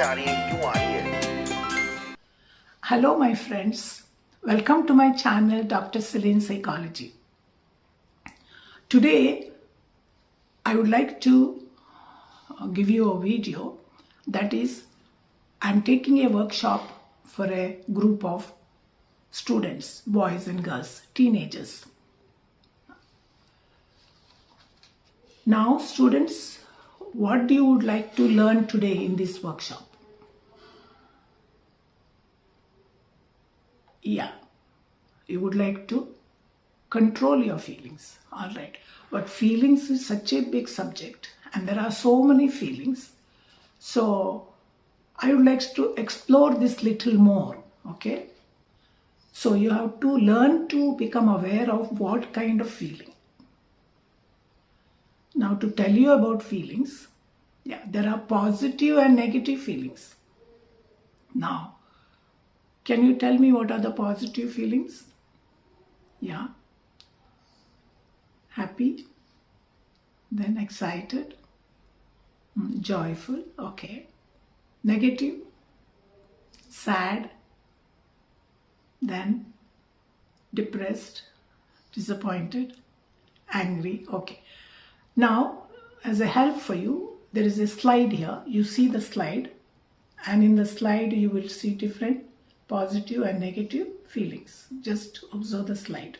कैसे आ रही है, क्यों आ रही है? Hello my friends, welcome to my channel Dr. Celine Psychology. Today I would like to give you a video that is I'm taking a workshop for a group of students, boys and girls, teenagers. Now students, what do you would like to learn today in this workshop? Yeah, you would like to control your feelings. All right. But feelings is such a big subject and there are so many feelings. So I would like to explore this little more. Okay. So you have to learn to become aware of what kind of feeling. Now to tell you about feelings, there are positive and negative feelings. Now, can you tell me what are the positive feelings? Yeah. Happy, then excited, joyful, okay. Negative, sad, then depressed, disappointed, angry, okay. Now, as a help for you, there is a slide here. You see the slide, and in the slide you will see different positive and negative feelings. Just observe the slide.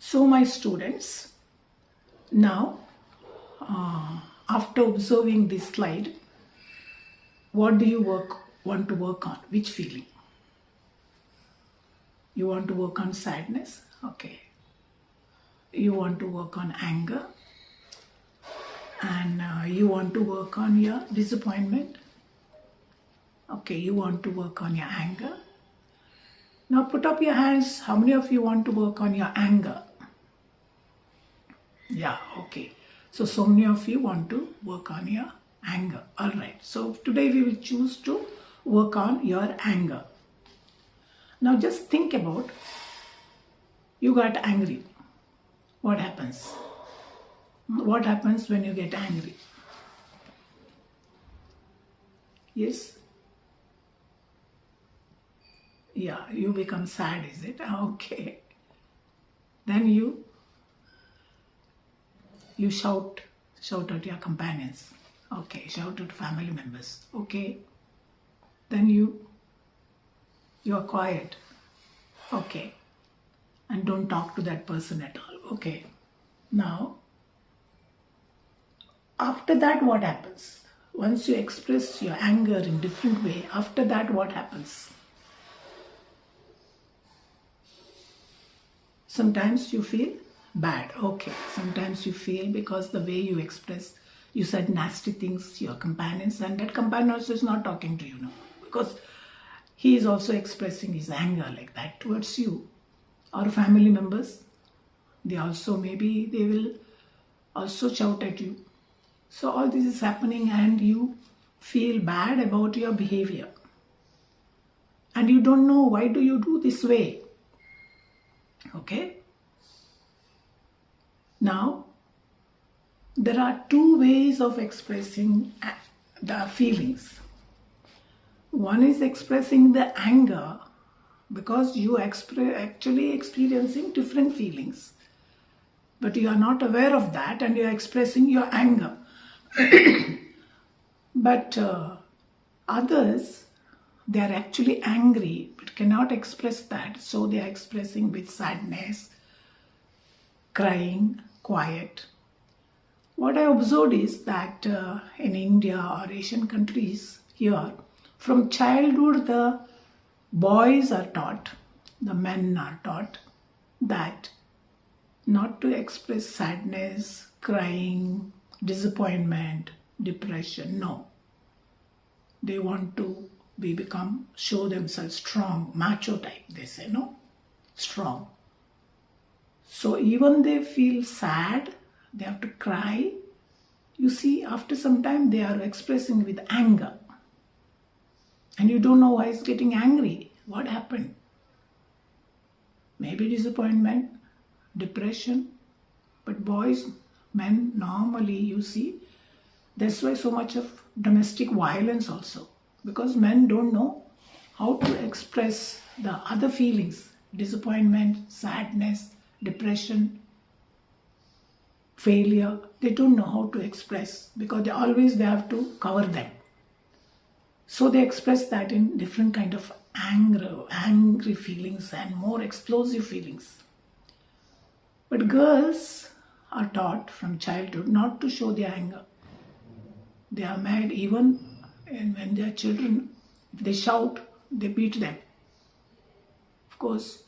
So my students, now after observing this slide, what do you want to work on? Which feeling? You want to work on sadness? Okay. You want to work on anger? And you want to work on your disappointment? Okay, you want to work on your anger? Now put up your hands. How many of you want to work on your anger? Yeah, okay. So many of you want to work on your anger. All right. So today we will choose to work on your anger. Now just think about, you got angry. What happens? What happens when you get angry? Yes? Yeah, you become sad, is it? Okay. Then you shout at your companions. Okay, shout at family members. Okay. Then you are quiet. Okay. And don't talk to that person at all. Okay. Now, after that what happens? Once you express your anger in different way, after that what happens? Sometimes you feel bad. Okay. Sometimes you feel because the way you express, you said nasty things to your companions, and that companion also is not talking to you now because he is also expressing his anger like that towards you. Or family members, they will also shout at you. So all this is happening and you feel bad about your behavior. And you don't know why do you do this way. Okay. Now, there are two ways of expressing the feelings. One is expressing the anger because you actually experiencing different feelings. But you are not aware of that and you are expressing your anger. But others, they are actually angry but cannot express that. So they are expressing with sadness, crying, quiet. What I observed is that in India or Asian countries here, from childhood the boys are taught the men are taught that not to express sadness, crying, disappointment, depression. No. They want to show themselves strong, macho type, they say, no? Strong. So even they feel sad, they have to cry. You see, after some time they are expressing with anger. And you don't know why he's getting angry. What happened? Maybe disappointment, depression. But boys, men, normally you see, that's why so much of domestic violence also. Because men don't know how to express the other feelings. Disappointment, sadness, depression, failure. They don't know how to express because they have to cover them. So they express that in different kind of angry feelings and more explosive feelings. But girls are taught from childhood not to show their anger. They are mad even when they are children. If they shout, they beat them. Of course,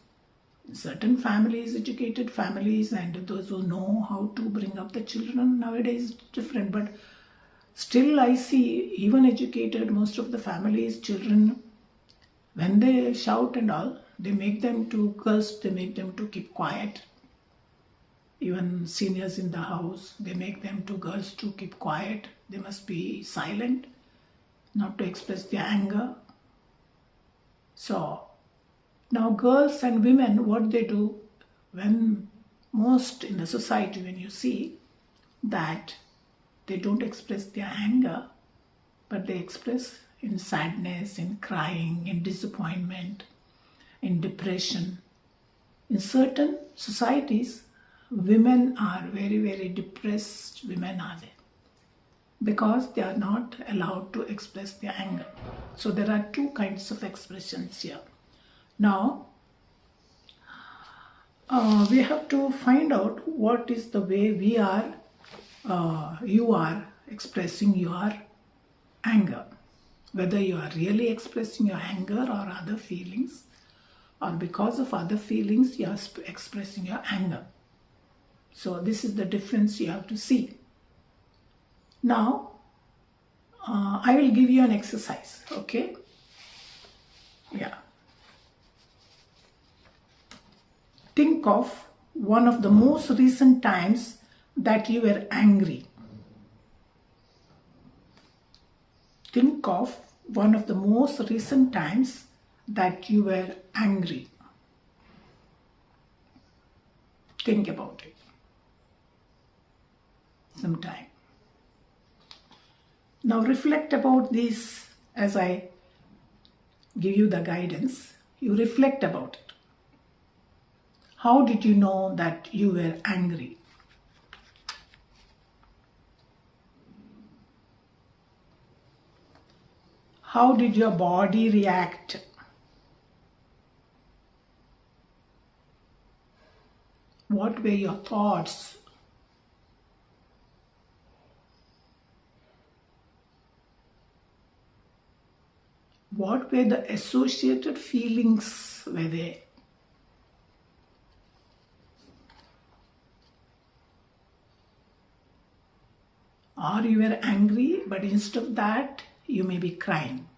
certain families, educated families, and those who know how to bring up the children nowadays is different. But still I see, even educated, most of the families, children, when they shout and all, they make them to keep quiet. Even seniors in the house, they make them to girls to keep quiet. They must be silent, not to express their anger. So now girls and women, what they do, when most in the society, when you see that they don't express their anger, but they express in sadness, in crying, in disappointment, in depression. In certain societies, women are very, very depressed. Women are there because they are not allowed to express their anger. So there are two kinds of expressions here. Now, we have to find out what is the way you are expressing your anger. Whether you are really expressing your anger or other feelings, or because of other feelings you are expressing your anger. So this is the difference you have to see. Now, I will give you an exercise, okay? Yeah. Think of one of the most recent times that you were angry. Think of one of the most recent times that you were angry. Think about it. Some time. Now reflect about this as I give you the guidance. You reflect about it. How did you know that you were angry? How did your body react? What were your thoughts? What were the associated feelings were there? Or you were angry, but instead of that, you may be crying.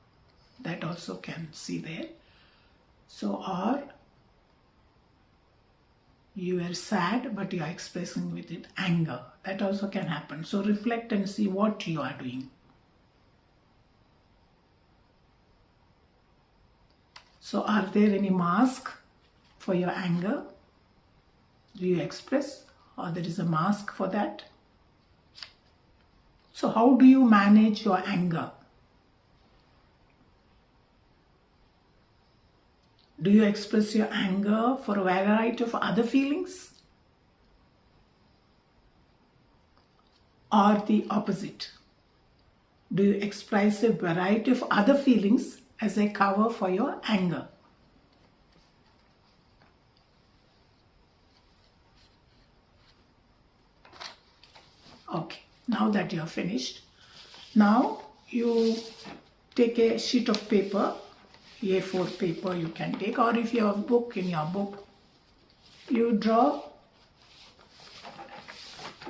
That also can see there. So, or you were sad, but you are expressing with it anger. That also can happen. So reflect and see what you are doing. So are there any mask for your anger? Do you express, or there is a mask for that? So how do you manage your anger? Do you express your anger for a variety of other feelings? Or the opposite? Do you express a variety of other feelings as a cover for your anger? Okay, now that you are finished, now you take a sheet of paper, A4 paper you can take, or if you have a book, in your book, you draw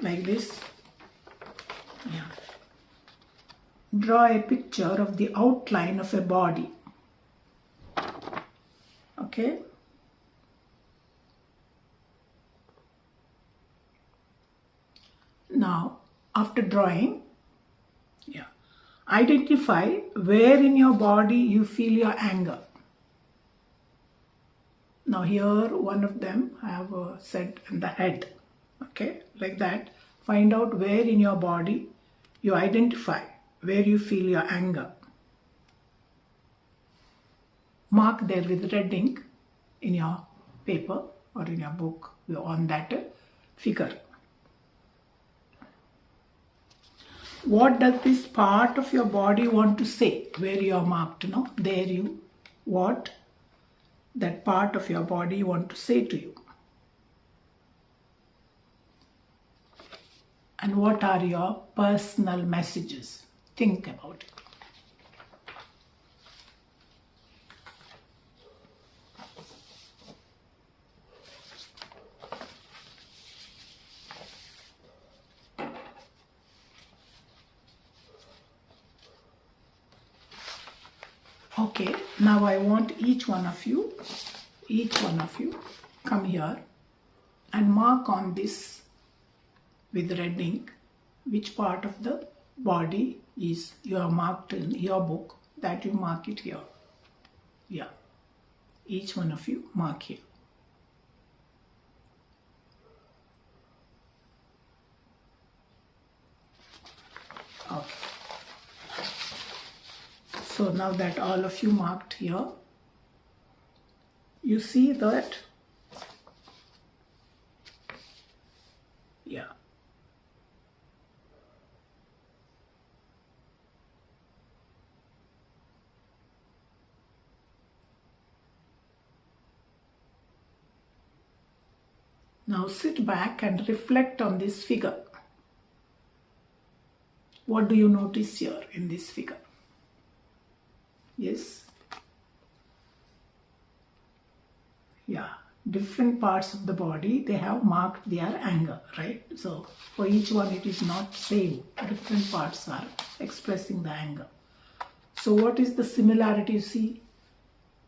like this. Yeah. Draw a picture of the outline of a body. Okay. Now, after drawing, yeah, identify where in your body you feel your anger. Now here, one of them I have said in the head. Okay, like that. Find out where in your body you identify where you feel your anger. Mark there with red ink in your paper or in your book on that figure. What does this part of your body want to say? Where you are marked, no? There you, what that part of your body want to say to you. And what are your personal messages? Think about it. Okay, now I want each one of you come here and mark on this with red ink which part of the body is you have marked in your book, that you mark it here. Yeah, each one of you mark here. Okay. So now that all of you marked here, you see that, yeah, now sit back and reflect on this figure. What do you notice here in this figure? Yes. Yeah, different parts of the body, they have marked their anger, right? So for each one it is not same. Different parts are expressing the anger. So what is the similarity you see?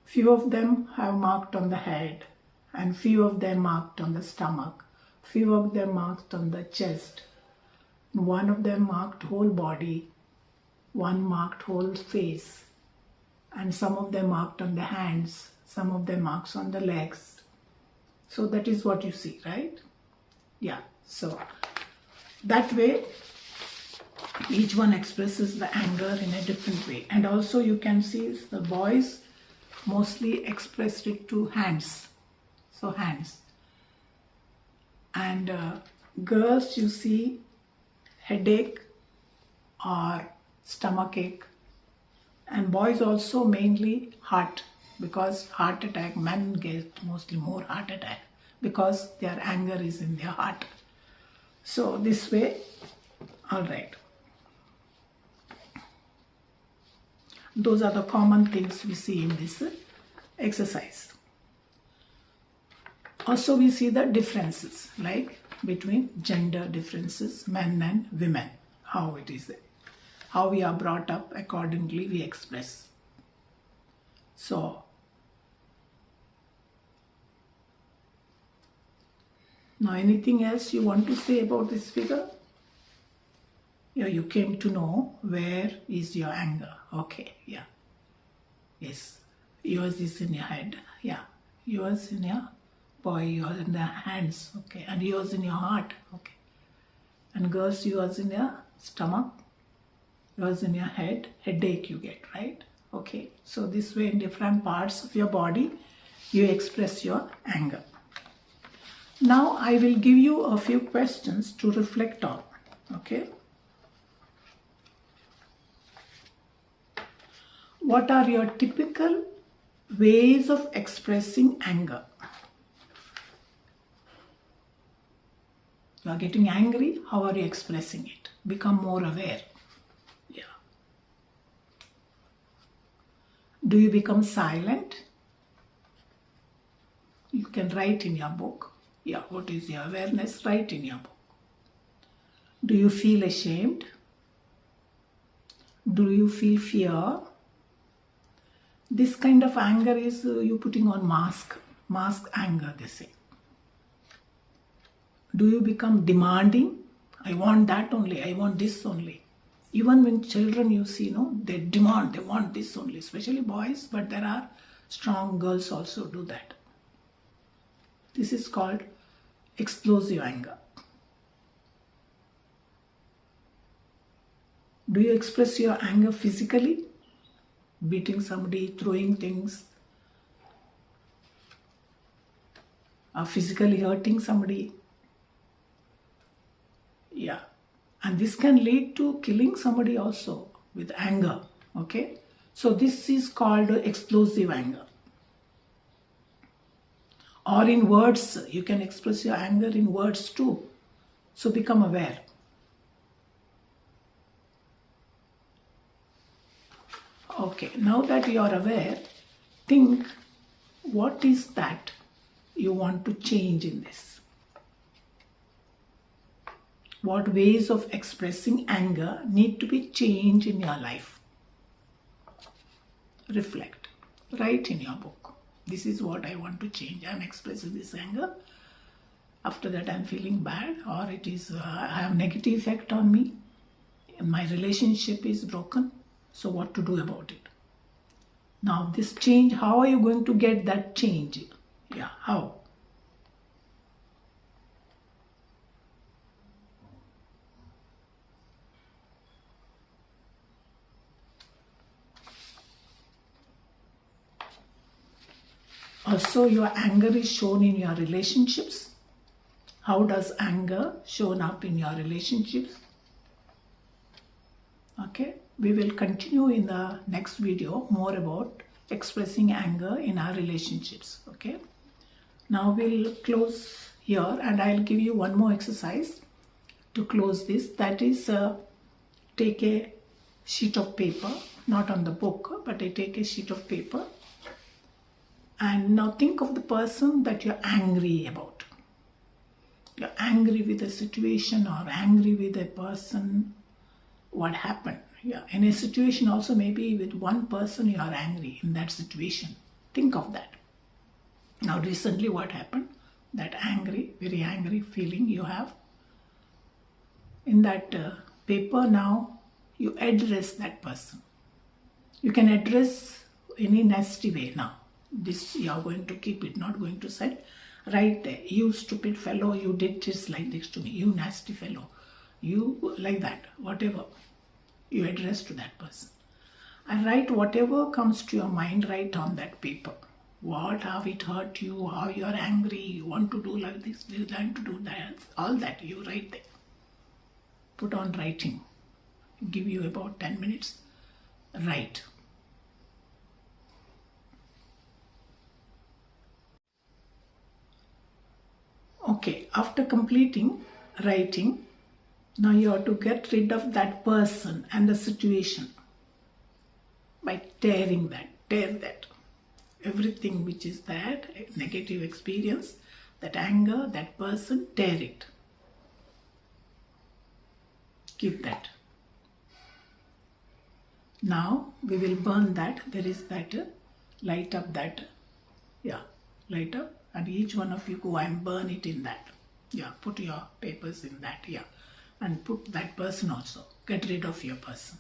Few of them have marked on the head, and few of them marked on the stomach, few of them marked on the chest, one of them marked whole body, one marked whole face, and some of them marked on the hands, some of them marks on the legs. So that is what you see, right? Yeah, so that way each one expresses the anger in a different way. And also you can see the boys mostly expressed it to hands, so hands. And girls, you see headache or stomachache. And boys also mainly heart, because heart attack, men get mostly more heart attack because their anger is in their heart. So this way, all right. Those are the common things we see in this exercise. Also we see the differences, like between gender differences, men and women, how it is. How we are brought up, accordingly we express. So, now anything else you want to say about this figure? Yeah, you came to know where is your anger. Okay, yeah. Yes, yours is in your head. Yeah, yours in your boy, yours in the hands. Okay, and yours in your heart. Okay, and girls, yours in your stomach. Yours in your head, headache you get, right? Okay, so this way in different parts of your body, you express your anger. Now I will give you a few questions to reflect on, okay? What are your typical ways of expressing anger? You are getting angry, how are you expressing it? Become more aware. Do you become silent? You can write in your book. Yeah, what is your awareness? Write in your book. Do you feel ashamed? Do you feel fear? This kind of anger is you putting on mask anger, they say. Do you become demanding? I want that only, I want this only. Even when children, you see, they demand, they want this only, especially boys, but there are strong girls also do that. This is called explosive anger. Do you express your anger physically? Beating somebody, throwing things, or physically hurting somebody? Yeah. And this can lead to killing somebody also with anger. Okay. So this is called explosive anger. Or in words, you can express your anger in words too. So become aware. Okay, now that you are aware, think what is that you want to change in this? What ways of expressing anger need to be changed in your life? Reflect. Write in your book. This is what I want to change. I am expressing this anger. After that I am feeling bad, or it is I have negative effect on me. My relationship is broken. So what to do about it? Now this change, how are you going to get that change? Yeah, how? Also, your anger is shown in your relationships. How does anger shown up in your relationships? Okay, we will continue in the next video more about expressing anger in our relationships. Okay, now we'll close here and I'll give you one more exercise to close this. That is, take a sheet of paper, not on the book, but I take a sheet of paper, and now think of the person that you're angry about. You're angry with a situation or angry with a person. What happened? Yeah, in a situation also, maybe with one person you are angry in that situation. Think of that. Now recently what happened? That angry, very angry feeling you have. In that paper now, you address that person. You can address any nasty way now. This you are going to keep it, not going to say. Right there, you stupid fellow, you did this like this to me. You nasty fellow. You like that, whatever. You address to that person. And write whatever comes to your mind, write on that paper. What, how it hurt you, how you are angry, you want to do like this, you want to do that, all that you write there. Put on writing. Give you about 10 minutes. Write. Okay, after completing writing, now you have to get rid of that person and the situation by tearing that, tear that. Everything which is that negative experience, that anger, that person, tear it. Keep that. Now we will burn that. There is that, light up that, yeah, light up, and each one of you go and burn it in that. Yeah, put your papers in that, yeah. And put that person also. Get rid of your person.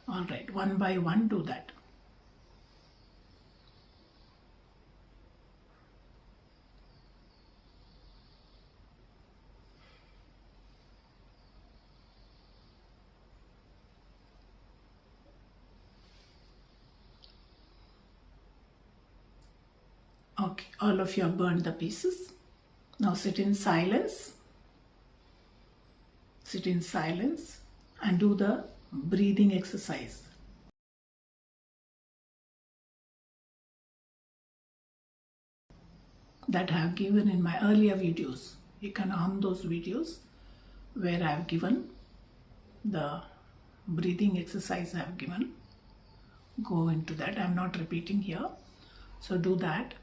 Alright, one by one do that. Okay, all of you have burned the pieces. Now sit in silence. Sit in silence and do the breathing exercise. That I have given in my earlier videos. You can on those videos where I have given the breathing exercise I have given. go into that. I'm not repeating here. So do that.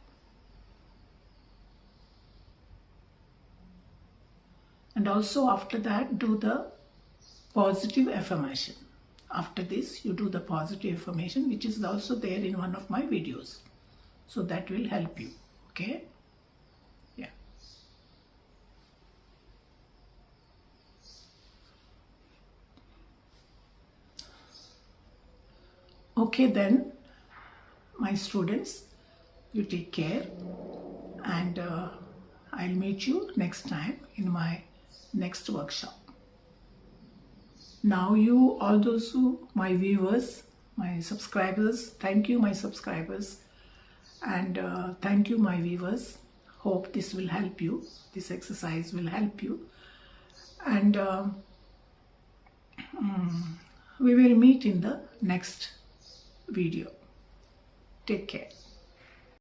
And also after that, do the positive affirmation. After this, you do the positive affirmation, which is also there in one of my videos. So that will help you. Okay? Yeah. Okay then, my students, you take care, and I'll meet you next time in my next workshop. Now you, all those who, my viewers, my subscribers, thank you my subscribers, and thank you my viewers. Hope this will help you. This exercise will help you, and we will meet in the next video. Take care.